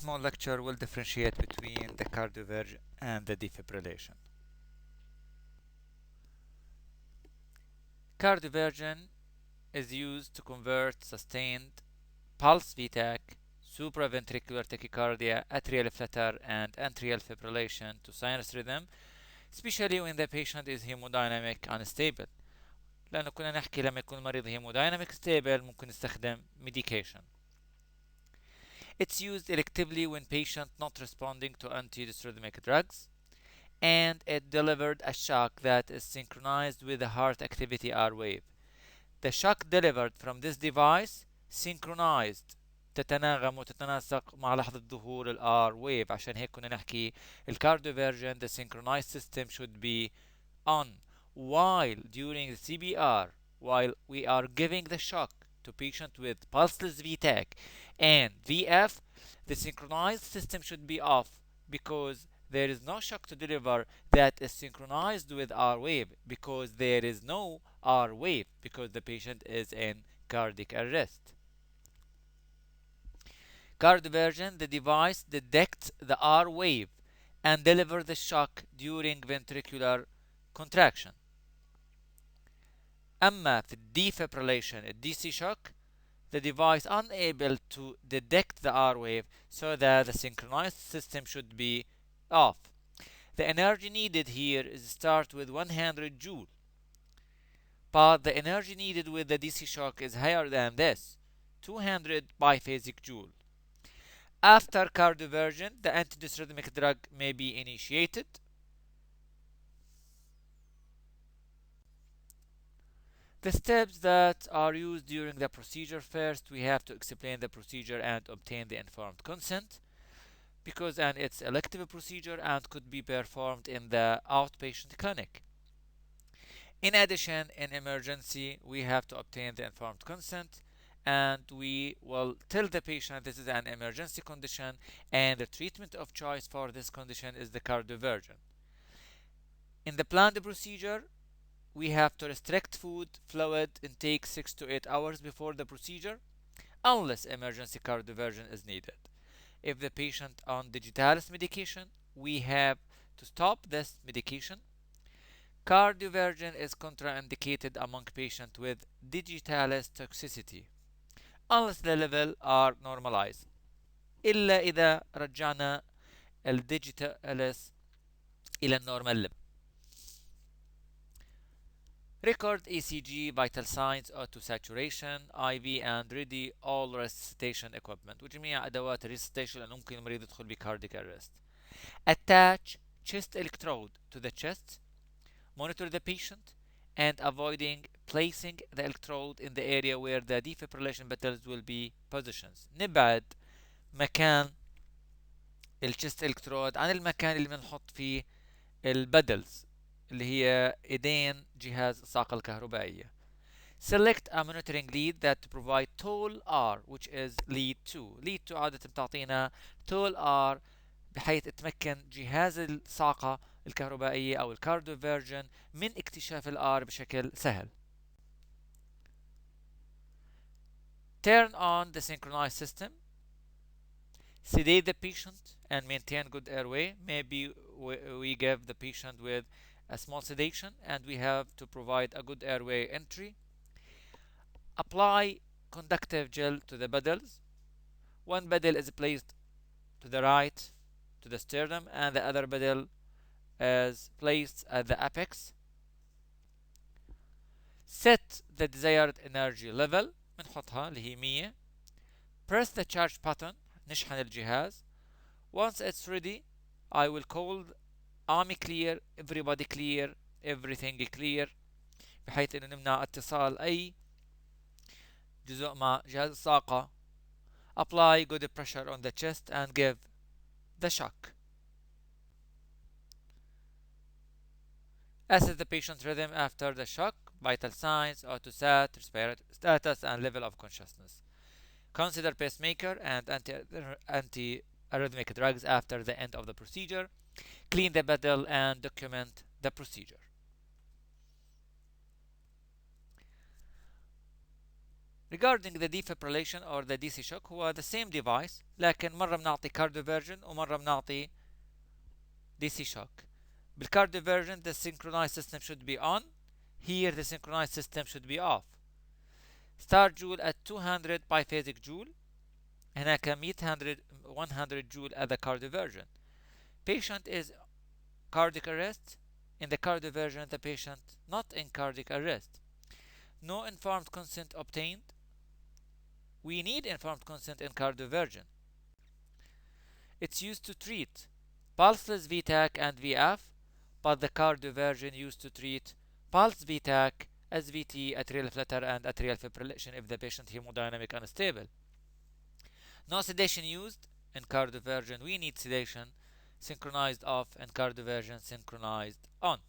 small lecture will differentiate between the cardioversion and the defibrillation. Cardioversion is used to convert sustained pulse VTAC, supraventricular tachycardia, atrial flutter, and atrial fibrillation to sinus rhythm, especially when the patient is hemodynamic unstable. لأنه كنا نحكي لما يكون المريض hemodynamic stable ممكن نستخدم medication. It's used electively when patient not responding to antidysrhythmic drugs, and it delivered a shock that is synchronized with the heart activity R wave. The shock delivered from this device synchronized تتناغم وتتناسق مع لحظة ظهور ال R wave. عشان هيك كنا نحكي الكارديوفيرجن the synchronized system should be on, while during the CBR, while we are giving the shock to patient with pulseless VTAC and VF, the synchronized system should be off because there is no shock to deliver that is synchronized with R wave, because there is no R wave because the patient is in cardiac arrest. Cardioversion, the device detects the R wave and delivers the shock during ventricular contraction. أما في defibrillation DC shock, the device unable to detect the R wave, so that the synchronized system should be off. The energy needed here is start with 100 joule, but the energy needed with the DC shock is higher than this, 200 biphasic joule. After cardioversion, the antidysrhythmic drug may be initiated. The steps that are used during the procedure: first, we have to explain the procedure and obtain the informed consent, because it's elective procedure and could be performed in the outpatient clinic. In addition, in emergency, we have to obtain the informed consent, and we will tell the patient this is an emergency condition and the treatment of choice for this condition is the cardioversion. In the planned procedure, we have to restrict food fluid intake 6 to 8 hours before the procedure, unless emergency cardioversion is needed. If the patient on digitalis medication, we have to stop this medication. Cardioversion is contraindicated among patients with digitalis toxicity, unless the level are normalized. إلا إذا رجعنا الديجيتالس إلى النورمال level. Record ECG, vital signs, auto saturation, IV and ready all resuscitation equipment وجميع أدوات الريسيتيشن اللي ممكن المريض يدخل بكارديك arrest. Attach chest electrode to the chest. Monitor the patient and avoiding placing the electrode in the area where the defibrillation pedals will be positioned. نبعد مكان الchest electrode عن المكان اللي بنحط فيه البدلز اللي هي ايدين جهاز الصاقة الكهربائية. Select a monitoring lead that provide tall R, which is lead 2. lead 2 عادة بتعطينا tall R بحيث تمكن جهاز الصاقة الكهربائية أو الكارديوفيرجن من اكتشاف الR بشكل سهل. Turn on the synchronized system. Sedate the patient and maintain good airway. Maybe we give the patient with a small sedation and we have to provide a good airway entry. Apply conductive gel to the pedals. One pedal is placed to the right to the sternum and the other pedal is placed at the apex. Set the desired energy level بنحطها اللي هي 100. Press the charge button نشحن الجهاز. Once it's ready, I will call army clear, everybody clear, everything clear بحيث انه نمنع اتصال اي جزء مع جهاز الصاقة. Apply good pressure on the chest and give the shock. Assess the patient's rhythm after the shock, vital signs, autosat, respiratory status, and level of consciousness. Consider pacemaker and anti-arrhythmic drugs after the end of the procedure. Clean the pedal and document the procedure. Regarding the defibrillation or the DC shock هو the same device لكن مرة بنعطي cardioversion ومرة بنعطي DC shock. بالcardioversion the synchronized system should be on. Here the synchronized system should be off. Start joule at 200 biphasic joule. هناك 100 joule at the cardioversion. Patient is cardiac arrest. In the cardioversion the patient not in cardiac arrest. No informed consent obtained. We need informed consent in cardioversion. It's used to treat pulseless VTAC and VF, but the cardioversion used to treat pulse VTAC, SVT, atrial flutter, and atrial fibrillation if the patient hemodynamic unstable. No sedation used in cardioversion. We need sedation synchronized off and cardioversion synchronized on.